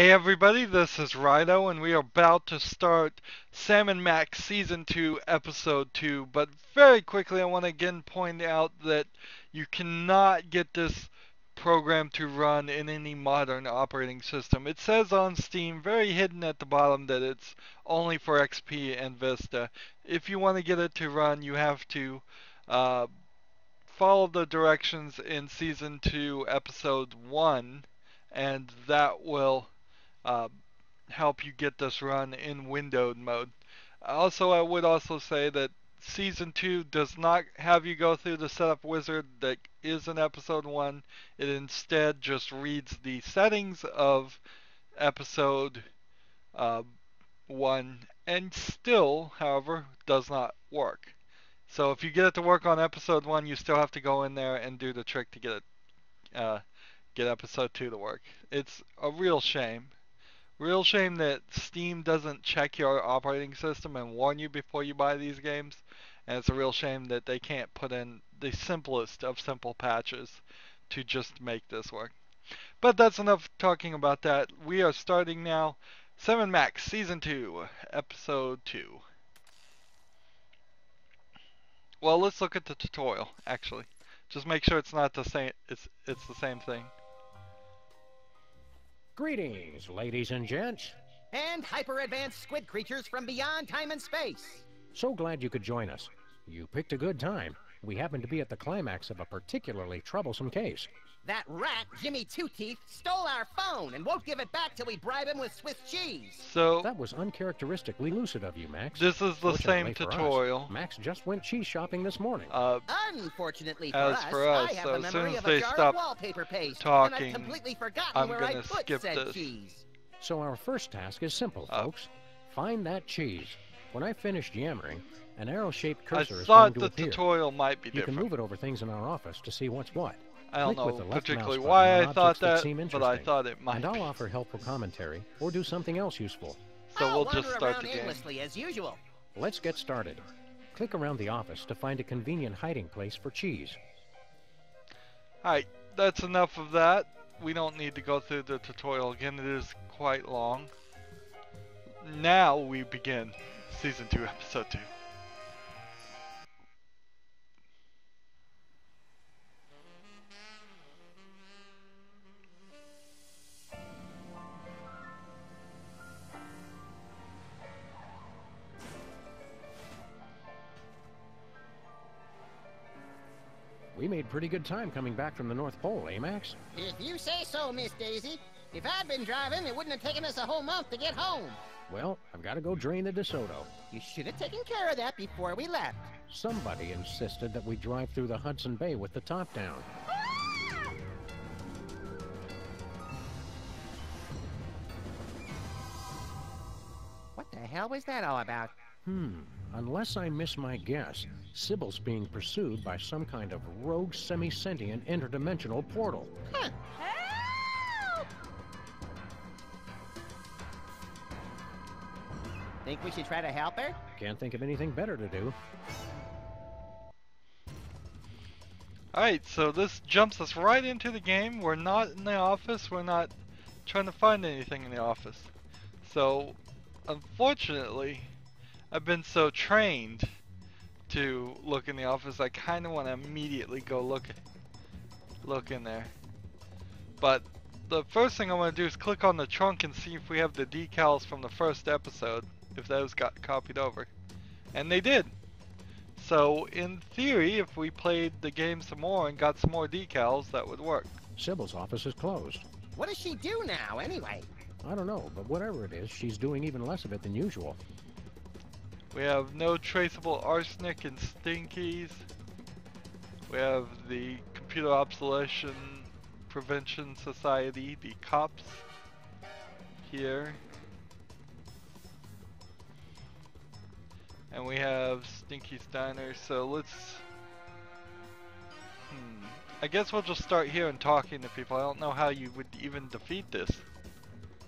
Hey everybody, this is Rydo, and we are about to start Salmon Max Season 2, Episode 2. But very quickly, I want to again point out that you cannot get this program to run in any modern operating system. It says on Steam, very hidden at the bottom, that it's only for XP and Vista. If you want to get it to run, you have to follow the directions in Season 2, Episode 1, and that will uh, help you get this run in windowed mode. Also, I would also say that Season 2 does not have you go through the setup wizard that is in Episode 1. It instead just reads the settings of Episode 1 and still, however, does not work. So if you get it to work on Episode 1, you still have to go in there and do the trick to get Episode 2 to work. It's a real shame. Real shame that Steam doesn't check your operating system and warn you before you buy these games. And it's a real shame that they can't put in the simplest of simple patches to just make this work. But that's enough talking about that. We are starting now. 7 Max Season 2, Episode 2. Well, let's look at the tutorial, actually. Just make sure it's not the same. It's the same thing. Greetings, ladies and gents. And hyper-advanced squid creatures from beyond time and space. So glad you could join us. You picked a good time. We happen to be at the climax of a particularly troublesome case. That rat, Jimmy Two-Teeth, stole our phone and won't give it back till we bribe him with Swiss cheese. So that was uncharacteristically lucid of you, Max. This is the same tutorial. Max just went cheese shopping this morning. Unfortunately for us, I have so the as memory soon as of they a jar stop of wallpaper paste, talking, and I've completely forgotten I'm where I gonna put skip said this. cheese. So our first task is simple, folks. Find that cheese. When I finish yammering, an arrow-shaped cursor is going to appear. The tutorial might be different. You can move it over things in our office to see what's what. I don't Click with know the left particularly mouse why button I on thought objects that, seem but I thought it might And I'll be. offer helpful commentary or do something else useful. So I'll we'll just wander start around the game. aimlessly as usual. Let's get started. Click around the office to find a convenient hiding place for cheese. Alright, that's enough of that. We don't need to go through the tutorial again. It is quite long. Now we begin Season 2, Episode 2. We made pretty good time coming back from the North Pole, eh, Max? If you say so, Miss Daisy. If I'd been driving, it wouldn't have taken us a whole month to get home. Well, I've got to go drain the DeSoto. You should have taken care of that before we left. Somebody insisted that we drive through the Hudson Bay with the top down. What the hell was that all about? Unless I miss my guess, Sybil's being pursued by some kind of rogue semi-sentient interdimensional portal. Huh. Help! Think we should try to help her? Can't think of anything better to do. Alright, so this jumps us right into the game. We're not in the office. We're not trying to find anything in the office. So, unfortunately, I've been so trained to look in the office, I kind of want to immediately go look in there. But the first thing I want to do is click on the trunk and see if we have the decals from the first episode, if those got copied over. And they did. So in theory, if we played the game some more and got some more decals, that would work. Sybil's office is closed. What does she do now, anyway? I don't know, but whatever it is, she's doing even less of it than usual. We have no traceable arsenic and stinkies. We have the Computer Obsolescence Prevention Society, the cops here. And we have Stinky Steiner, so let's... I guess we'll just start here and talking to people. I don't know how you would even defeat this.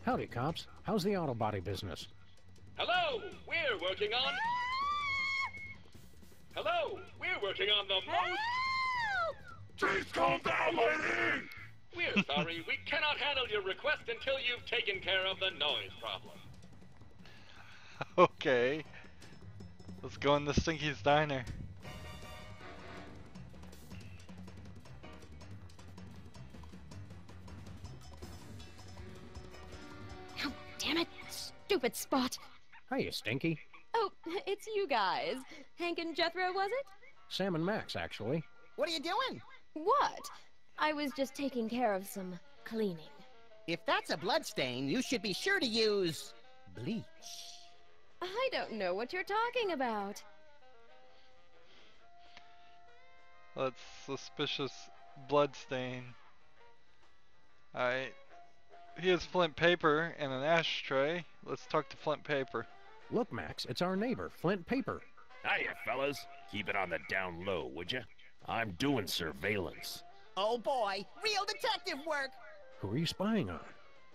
Howdy, cops. How's the auto body business? Hello, we're working on... Hello, we're working on the most... Help! Please calm down, lady! We're sorry, we cannot handle your request until you've taken care of the noise problem. Okay. Let's go in the Stinky's Diner. Oh, damn it. Stupid spot. Hiya, Stinky. Oh, it's you guys. Hank and Jethro, was it? Sam and Max, actually. What are you doing? What? I was just taking care of some cleaning. If that's a bloodstain, you should be sure to use bleach. I don't know what you're talking about. That's suspicious bloodstain. Alright. Here's Flint Paper and an ashtray. Let's talk to Flint Paper. Look, Max, it's our neighbor, Flint Paper. Hiya, fellas. Keep it on the down low, would ya? I'm doing surveillance. Oh boy, real detective work! Who are you spying on?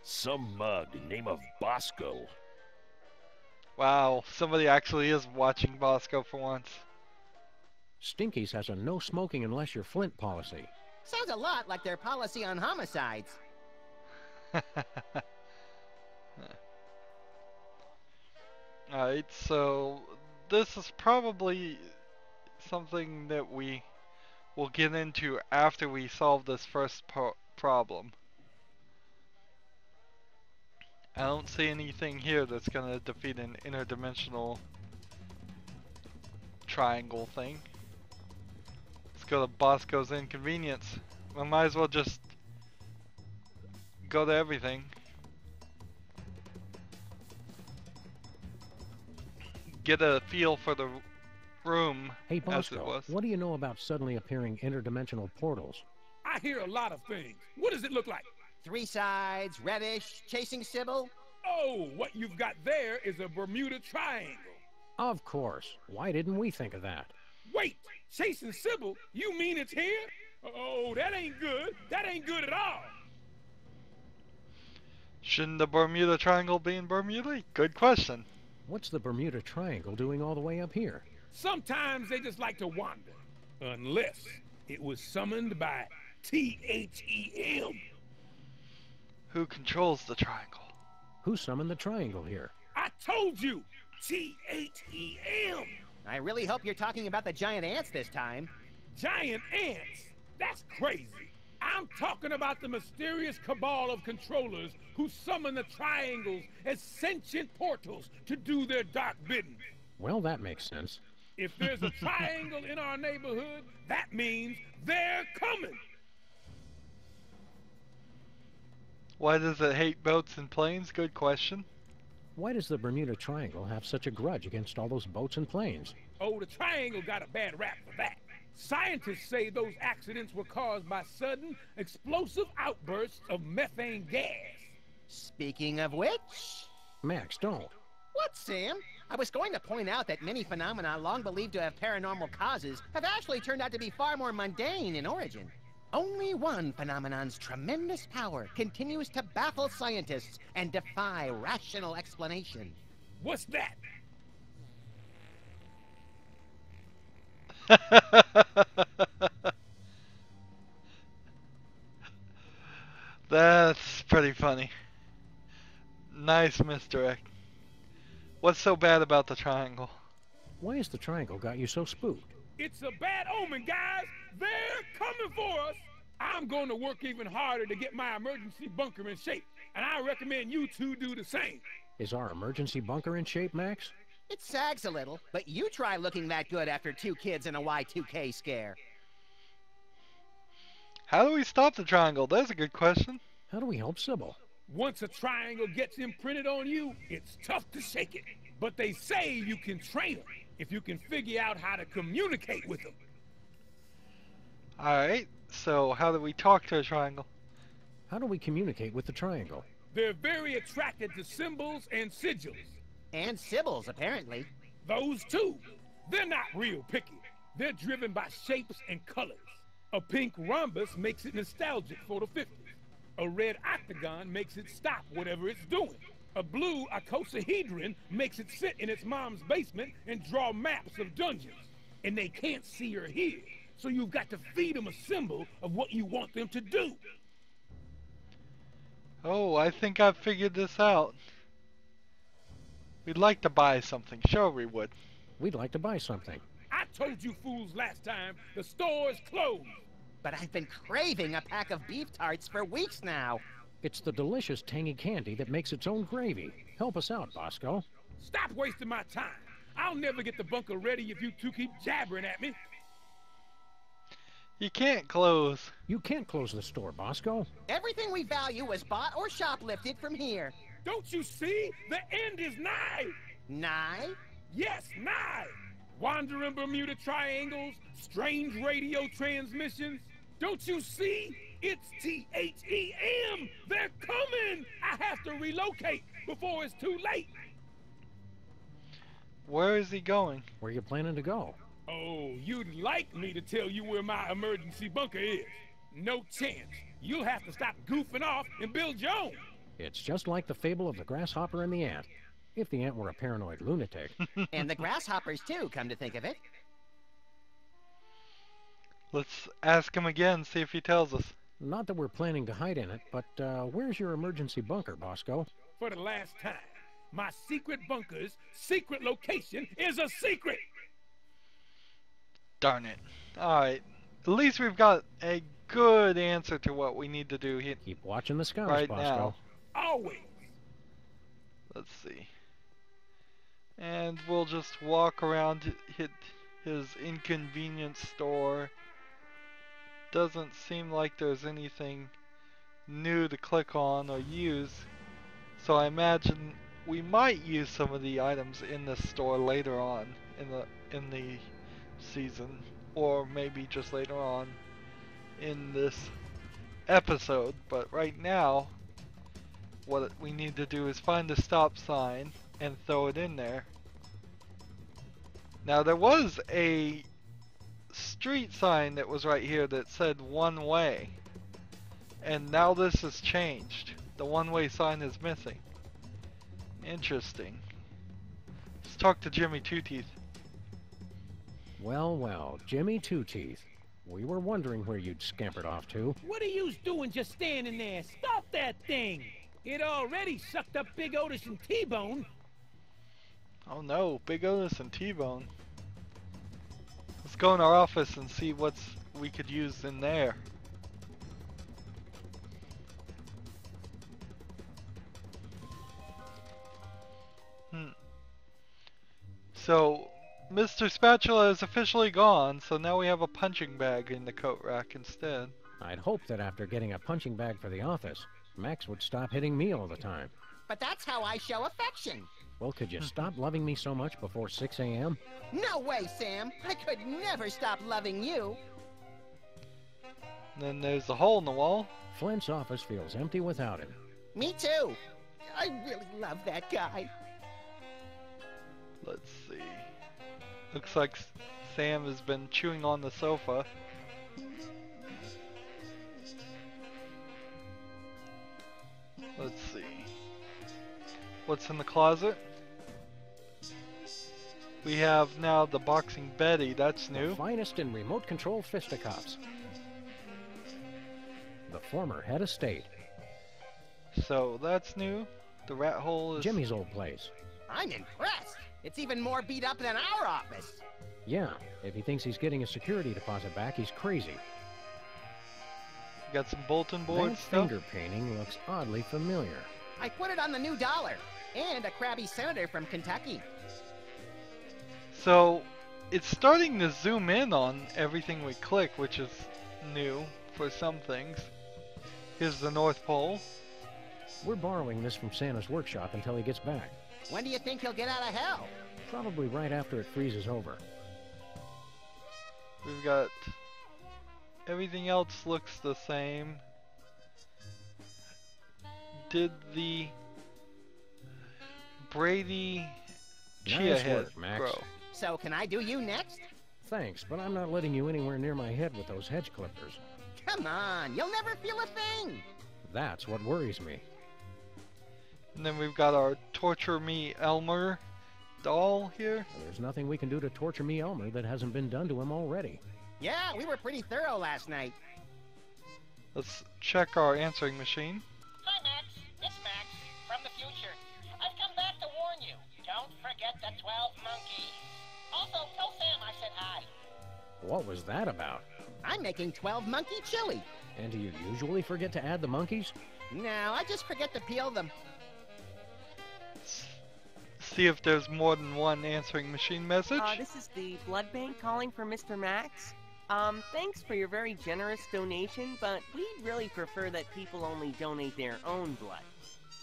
Some mug name of Bosco. Wow, somebody actually is watching Bosco for once. Stinky's has a no smoking unless you're Flint policy. Sounds a lot like their policy on homicides. Alright, so this is probably something that we will get into after we solve this first problem. I don't see anything here that's gonna defeat an interdimensional triangle thing. Let's go to Bosco's Inconvenience. I might as well just go to everything. Get a feel for the room Hey, as it Bosco, was. what do you know about suddenly appearing interdimensional portals? I hear a lot of things. What does it look like? 3 sides, reddish, chasing Sybil. Oh, what you've got there is a Bermuda Triangle. Of course. Why didn't we think of that? Wait, chasing Sybil? You mean it's here? Oh, that ain't good. That ain't good at all. Shouldn't the Bermuda Triangle be in Bermuda? Good question. What's the Bermuda Triangle doing all the way up here? Sometimes they just like to wander. Unless it was summoned by THEM. Who controls the triangle? Who summoned the triangle here? I told you, THEM. I really hope you're talking about the giant ants this time. Giant ants? That's crazy. I'm talking about the mysterious cabal of controllers who summon the triangles as sentient portals to do their dark bidding. Well, that makes sense. If there's a triangle in our neighborhood, that means they're coming. Why does it hate boats and planes? Good question. Why does the Bermuda Triangle have such a grudge against all those boats and planes? Oh, the triangle got a bad rap for that. Scientists say those accidents were caused by sudden, explosive outbursts of methane gas. Speaking of which... Max, don't. What, Sam? I was going to point out that many phenomena long believed to have paranormal causes have actually turned out to be far more mundane in origin. Only one phenomenon's tremendous power continues to baffle scientists and defy rational explanation. What's that? That's pretty funny. Nice misdirect. What's so bad about the triangle? Why has the triangle got you so spooked? It's a bad omen, guys. They're coming for us. I'm going to work even harder to get my emergency bunker in shape, and I recommend you two do the same. Is our emergency bunker in shape, Max? It sags a little, but you try looking that good after 2 kids and a Y2K scare. How do we stop the triangle? That's a good question. How do we help Sybil? Once a triangle gets imprinted on you, it's tough to shake it. But they say you can train them if you can figure out how to communicate with them. Alright, so how do we talk to a triangle? How do we communicate with the triangle? They're very attracted to symbols and sigils. And Sybil's, apparently. Those two, they're not real picky. They're driven by shapes and colors. A pink rhombus makes it nostalgic for the 50s. A red octagon makes it stop whatever it's doing. A blue icosahedron makes it sit in its mom's basement and draw maps of dungeons. And they can't see or hear, so you've got to feed them a symbol of what you want them to do. Oh, I think I've figured this out. We'd like to buy something. Sure we would. We'd like to buy something. I told you fools last time, the store's closed. But I've been craving a pack of beef tarts for weeks now. It's the delicious tangy candy that makes its own gravy. Help us out, Bosco. Stop wasting my time. I'll never get the bunker ready if you two keep jabbering at me. You can't close. You can't close the store, Bosco. Everything we value was bought or shoplifted from here. Don't you see? The end is nigh. Nigh? Yes, nigh. Wandering Bermuda Triangles, strange radio transmissions. Don't you see? It's THEM. They're coming. I have to relocate before it's too late. Where is he going? Where you planning to go? Oh, you'd like me to tell you where my emergency bunker is. No chance. You'll have to stop goofing off and build your own. It's just like the fable of the grasshopper and the ant. If the ant were a paranoid lunatic. And the grasshoppers too, come to think of it. Let's ask him again, see if he tells us. Not that we're planning to hide in it, but where's your emergency bunker, Bosco? For the last time, my secret bunker's secret location is a secret. Darn it. Alright. At least we've got a good answer to what we need to do here. Keep watching the skies, Right Bosco. now. Always. Let's see. And we'll just walk around, hit his inconvenience store. Doesn't seem like there's anything new to click on or use. So I imagine we might use some of the items in this store later on in the season, or maybe just later on in this episode. But right now, what we need to do is find a stop sign and throw it in there. Now there was a street sign that was right here that said one way, and now this has changed. The one-way sign is missing. Interesting. Let's talk to Jimmy Two Teeth. Well, well, Jimmy Two Teeth. We were wondering where you'd scampered off to. What are you doing just standing there? Stop that thing! It already sucked up Big Otis and T-Bone. Oh no, Big Otis and T-Bone. Let's go in our office and see what's we could use in there. So, Mr. Spatula is officially gone, so now we have a punching bag in the coat rack instead. I'd hoped that after getting a punching bag for the office, Max would stop hitting me all the time. But that's how I show affection. Well, could you stop loving me so much before 6 a.m.? No way, Sam. I could never stop loving you. And then there's the hole in the wall. Flint's office feels empty without him. Me too. I really love that guy. Let's see. Looks like Sam has been chewing on the sofa. Let's see. What's in the closet? We have now the boxing Betty, that's new. The finest in remote control fisticuffs. The former head of state. So that's new. The rat hole is... Jimmy's old place. I'm impressed. It's even more beat up than our office. Yeah, if he thinks he's getting a security deposit back, he's crazy. Got some bulletin board That stuff. finger painting looks oddly familiar. I put it on the new dollar. And a crabby senator from Kentucky. So it's starting to zoom in on everything we click, which is new for some things. Here's the North Pole. We're borrowing this from Santa's workshop until he gets back. When do you think he'll get out of hell? Probably right after it freezes over. We've got everything else looks the same. Did the Brady chia Nice head work, Max. grow? So can I do you next? Thanks, but I'm not letting you anywhere near my head with those hedge clippers. Come on, you'll never feel a thing. That's what worries me. And then we've got our Torture Me Elmer doll here. There's nothing we can do to torture me Elmer that hasn't been done to him already. Yeah, we were pretty thorough last night. Let's check our answering machine. Hi, Max. Master. I've come back to warn you. Don't forget the 12 monkeys. Also, tell Sam I said hi. What was that about? I'm making 12 monkey chili. And do you usually forget to add the monkeys? No, I just forget to peel them. See if there's more than one answering machine message. This is the blood bank calling for Mr. Max. Thanks for your very generous donation, but we'd really prefer that people only donate their own blood.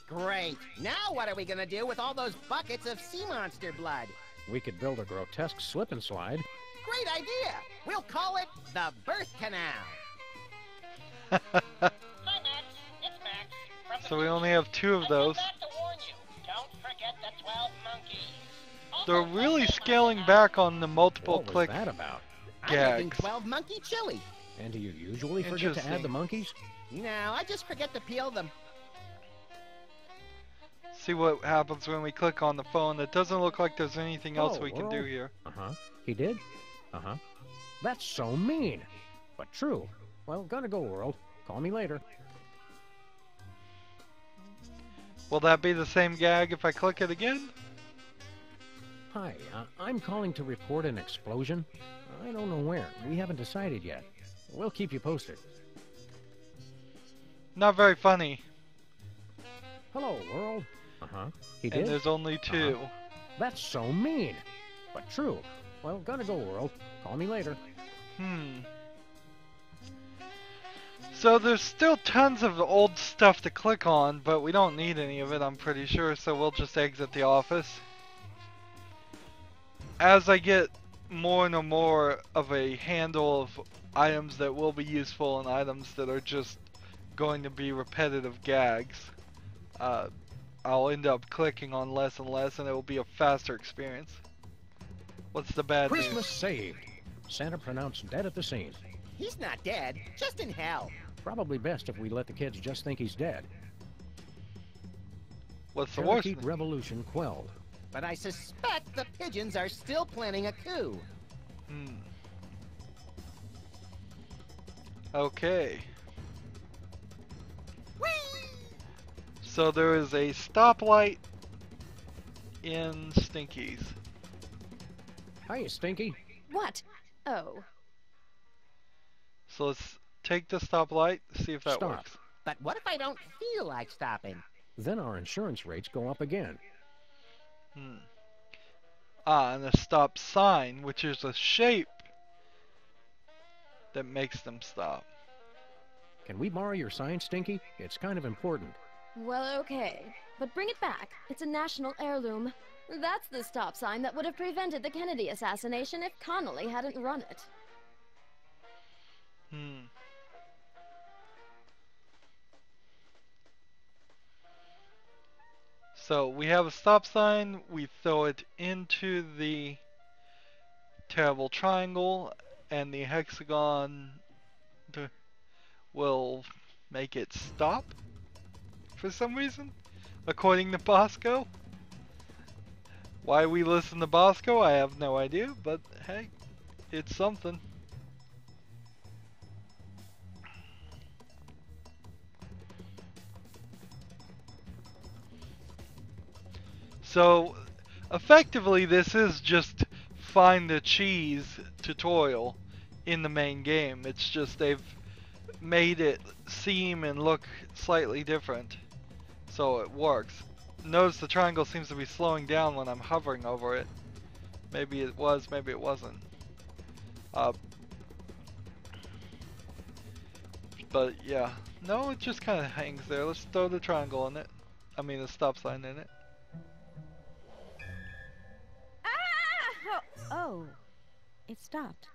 Great. Now what are we gonna do with all those buckets of sea monster blood? We could build a grotesque slip and slide. Great idea. We'll call it the birth canal. Hi, Max. It's Max. From the So we only have 2 of those. I've come back to warn you. Don't forget the 12 monkeys. Also, They're really tell Sam I scaling said hi. back on the multiple What was click that about? I'm making gags. 12 monkey chili. And do you usually forget to add the Interesting. monkeys? No, I just forget to peel them. See what happens when we click on the phone. It doesn't look like there's anything else Oh, we can do world. here. Uh-huh. He did? Uh-huh. That's so mean. But true. Well, gotta go, world. Call me later. Will that be the same gag if I click it again? Hi, I'm calling to report an explosion. I don't know where. We haven't decided yet. We'll keep you posted. Not very funny. Hello, world. Uh-huh. He And did? there's only 2. That's so mean. But true. Well, gotta go, world. Call me later. So there's still tons of old stuff to click on, but we don't need any of it, I'm pretty sure, so we'll just exit the office. As I get more and more of a handle of items that will be useful and items that are just going to be repetitive gags, I'll end up clicking on less and less, and it will be a faster experience. What's the bad Christmas news? saved. Santa pronounced dead at the scene. He's not dead, just in hell. Probably best if we let the kids just think he's dead. What's the worst? Parakeet revolution quelled. But I suspect the pigeons are still planning a coup. Okay. So there is a stoplight in Stinky's. Hiya, Stinky. What? Oh. So let's take the stoplight, see if that Stop. works. But what if I don't feel like stopping? Then our insurance rates go up again. And a stop sign, which is a shape that makes them stop. Can we borrow your sign, Stinky? It's kind of important. Well, okay. But bring it back. It's a national heirloom. That's the stop sign that would have prevented the Kennedy assassination if Connolly hadn't run it. So we have a stop sign, we throw it into the terrible triangle, and the hexagon will make it stop for some reason, according to Bosco. Why we listen to Bosco, I have no idea, but hey, it's something. So, effectively, this is just find the cheese tutorial in the main game. It's just they've made it seem and look slightly different, so it works. Notice the triangle seems to be slowing down when I'm hovering over it. Maybe it was, maybe it wasn't. But yeah, no, it just kind of hangs there. Let's throw the triangle in it. I mean the stop sign in it. Oh, it stopped.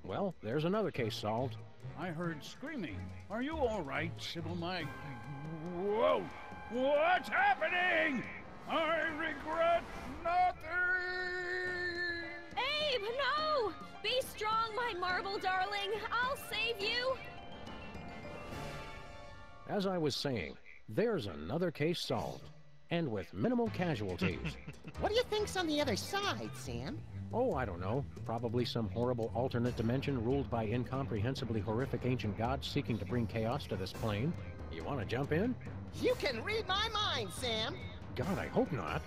Well, there's another case solved. I heard screaming. Are you all right, Sybil? My... Whoa! What's happening? I regret nothing! Abe, no! Be strong, my marble darling. I'll save you. As I was saying, there's another case solved. And with minimal casualties. What do you think's on the other side, Sam? Oh, I don't know. Probably some horrible alternate dimension ruled by incomprehensibly horrific ancient gods seeking to bring chaos to this plane. You want to jump in? You can read my mind, Sam. God, I hope not.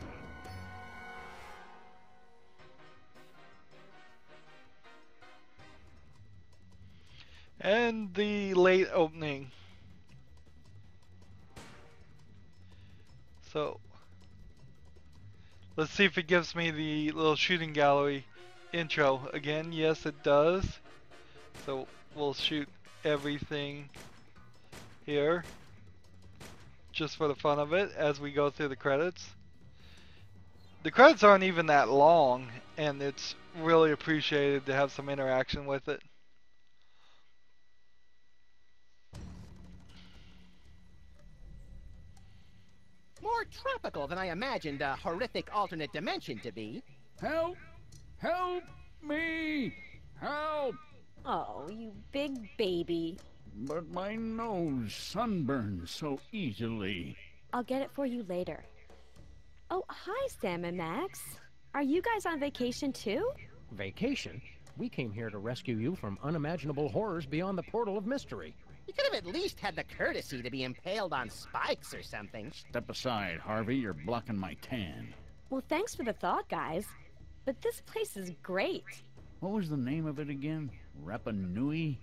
And the late opening. So, let's see if it gives me the little shooting gallery intro again. Yes, it does. So, we'll shoot everything here, just for the fun of it, as we go through the credits. The credits aren't even that long, and it's really appreciated to have some interaction with it. More tropical than I imagined a horrific alternate dimension to be. Help! Help me! Help! Oh, you big baby. But my nose sunburns so easily. I'll get it for you later. Oh, hi, Sam and Max. Are you guys on vacation too? Vacation? We came here to rescue you from unimaginable horrors beyond the portal of mystery. You could have at least had the courtesy to be impaled on spikes or something. Step aside, Harvey. You're blocking my tan. Well, thanks for the thought, guys. But this place is great. What was the name of it again? Rapa Nui?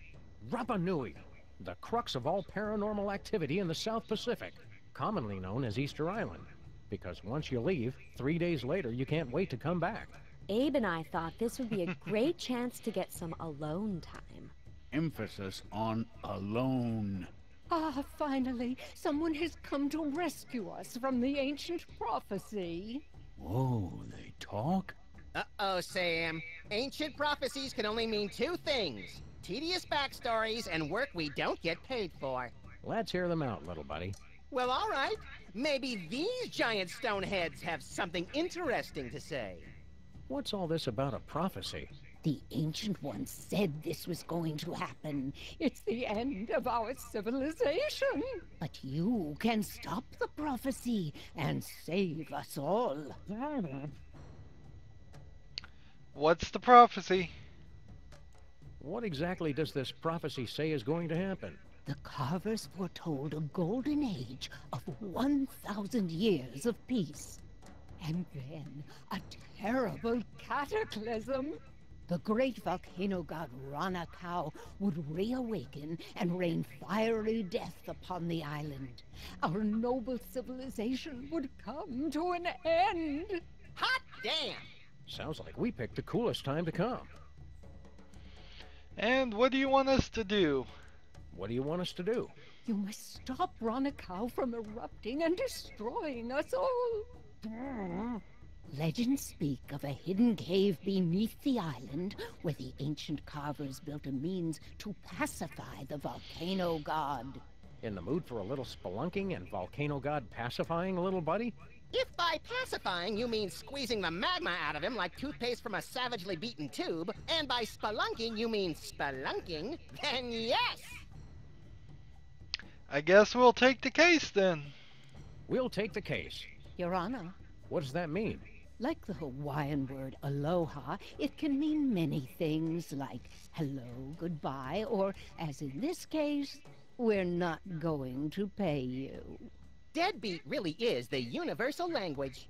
Rapa Nui, the crux of all paranormal activity in the South Pacific, commonly known as Easter Island. Because once you leave, 3 days later you can't wait to come back. Abe and I thought this would be a great chance to get some alone time. Emphasis on alone. Ah, finally, someone has come to rescue us from the ancient prophecy. Whoa, they talk? Uh-oh, Sam. Ancient prophecies can only mean two things. Tedious backstories and work we don't get paid for. Let's hear them out, little buddy. Well, all right. Maybe these giant stone heads have something interesting to say. What's all this about a prophecy? The Ancient Ones said this was going to happen. It's the end of our civilization. But you can stop the prophecy and save us all. What's the prophecy? What exactly does this prophecy say is going to happen? The carvers foretold a golden age of 1,000 years of peace. And then a terrible cataclysm. The great volcano god Ranakau would reawaken and rain fiery death upon the island. Our noble civilization would come to an end. Hot damn! Sounds like we picked the coolest time to come. And what do you want us to do? What do you want us to do? You must stop Ranakau from erupting and destroying us all. Legends speak of a hidden cave beneath the island where the ancient carvers built a means to pacify the volcano god. In the mood for a little spelunking and volcano god pacifying, little buddy? If by pacifying you mean squeezing the magma out of him like toothpaste from a savagely beaten tube, and by spelunking you mean spelunking, then yes! I guess we'll take the case then. We'll take the case. Your Honor. What does that mean? Like the Hawaiian word aloha, it can mean many things like hello, goodbye, or, as in this case, we're not going to pay you. Deadbeat really is the universal language.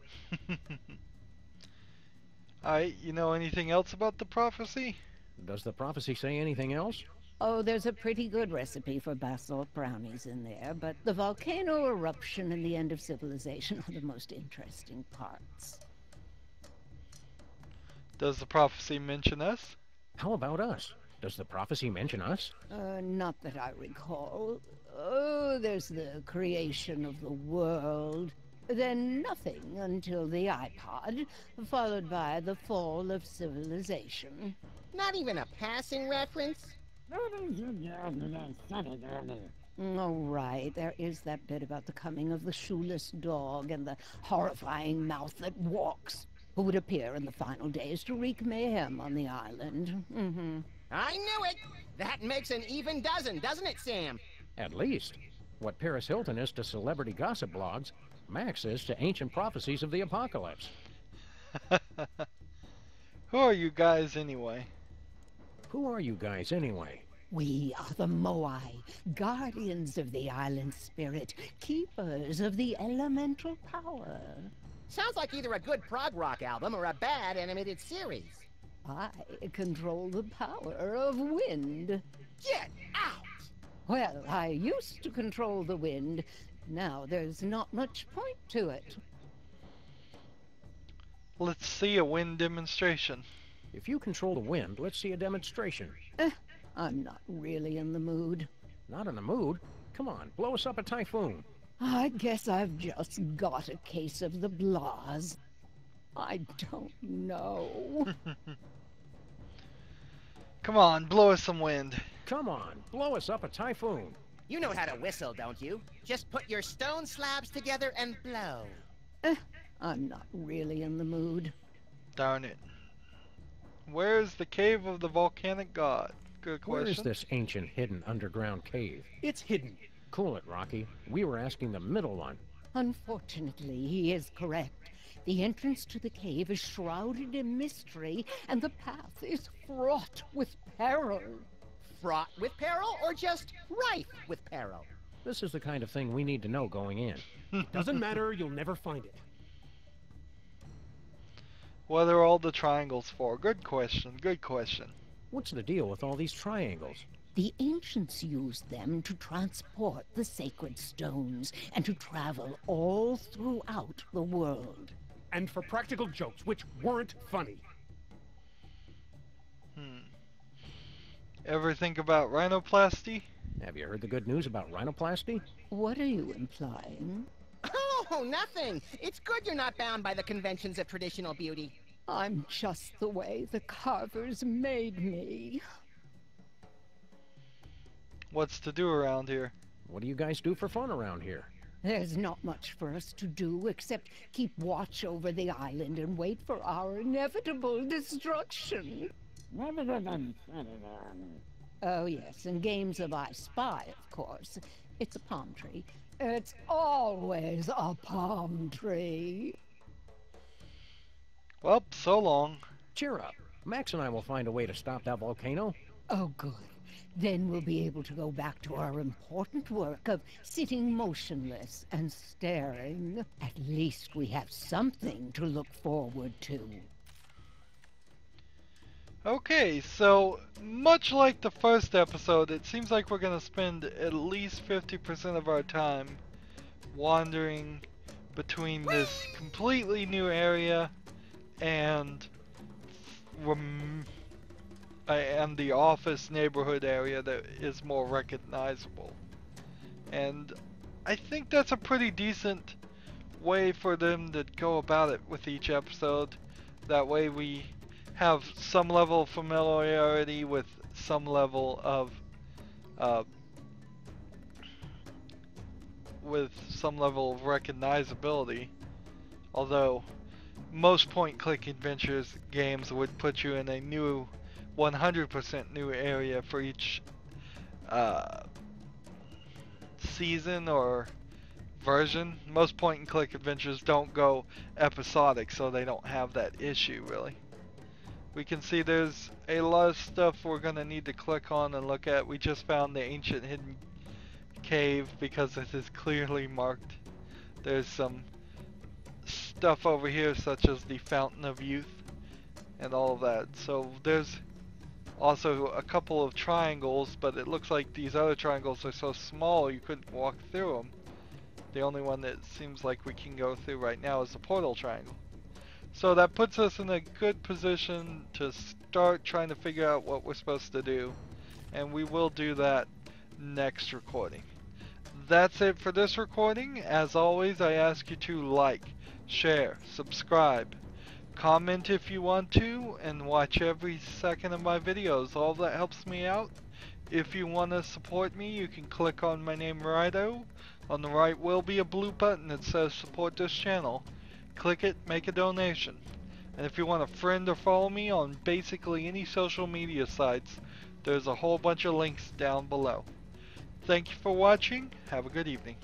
Alright, you know anything else about the prophecy? Does the prophecy say anything else? Oh, there's a pretty good recipe for basalt brownies in there, but the volcano eruption and the end of civilization are the most interesting parts. Does the prophecy mention us? How about us? Does the prophecy mention us? Not that I recall. Oh, there's the creation of the world. Then nothing until the iPod, followed by the fall of civilization. Not even a passing reference? Oh, right. There is that bit about the coming of the shoeless dog and the horrifying mouth that walks, who would appear in the final days to wreak mayhem on the island. I knew it! That makes an even dozen, doesn't it, Sam? At least. What Paris Hilton is to celebrity gossip blogs, Max is to ancient prophecies of the apocalypse. Who are you guys anyway? Who are you guys anyway? We are the Moai, guardians of the island spirit, keepers of the elemental power. Sounds like either a good prog rock album or a bad animated series. I control the power of wind. Get out! Well, I used to control the wind. Now there's not much point to it. Let's see a wind demonstration. If you control the wind, let's see a demonstration. I'm not really in the mood. Not in the mood? Come on, blow us up a typhoon. I guess I've just got a case of the blahs. I don't know. Come on, blow us some wind. Come on, blow us up a typhoon. You know how to whistle, don't you? Just put your stone slabs together and blow. I'm not really in the mood. Darn it. Where's the cave of the volcanic god? Good question. Where is this ancient hidden underground cave? It's hidden. Cool it, Rocky. We were asking the middle one. Unfortunately, he is correct. The entrance to the cave is shrouded in mystery, and the path is fraught with peril. Fraught with peril, or just rife with peril? This is the kind of thing we need to know going in. Doesn't matter, you'll never find it. What are all the triangles for? Good question, good question. What's the deal with all these triangles? The ancients used them to transport the sacred stones and to travel all throughout the world. And for practical jokes, which weren't funny. Ever think about rhinoplasty? Have you heard the good news about rhinoplasty? What are you implying? Oh, nothing. It's good you're not bound by the conventions of traditional beauty. I'm just the way the carvers made me. What's to do around here? What do you guys do for fun around here? There's not much for us to do except keep watch over the island and wait for our inevitable destruction. Oh yes, and games of I Spy, of course. It's a palm tree. It's always a palm tree. Well, so long. Cheer up. Max and I will find a way to stop that volcano. Oh, good. Then we'll be able to go back to our important work of sitting motionless and staring. At least we have something to look forward to. Okay, so much like the first episode, it seems like we're going to spend at least 50% of our time wandering between this completely new area and the office neighborhood area that is more recognizable. And I think that's a pretty decent way for them to go about it with each episode. That way we have some level of familiarity with some level of recognizability. Although most point-click adventures games would put you in a new 100% new area for each season or version. Most point-and-click adventures don't go episodic, so they don't have that issue really. We can see there's a lot of stuff we're going to need to click on and look at. We just found the ancient hidden cave because it is clearly marked. There's some stuff over here such as the Fountain of Youth and all of that. So there's also a couple of triangles, but it looks like these other triangles are so small you couldn't walk through them. The only one that seems like we can go through right now is the portal triangle. So that puts us in a good position to start trying to figure out what we're supposed to do, and we will do that next recording. That's it for this recording. As always, I ask you to like, share, subscribe, comment if you want to, and watch every second of my videos. All that helps me out. If you want to support me, you can click on my name, Rydo. On the right will be a blue button that says support this channel. Click it, make a donation. And if you want to friend or follow me on basically any social media sites, there's a whole bunch of links down below. Thank you for watching. Have a good evening.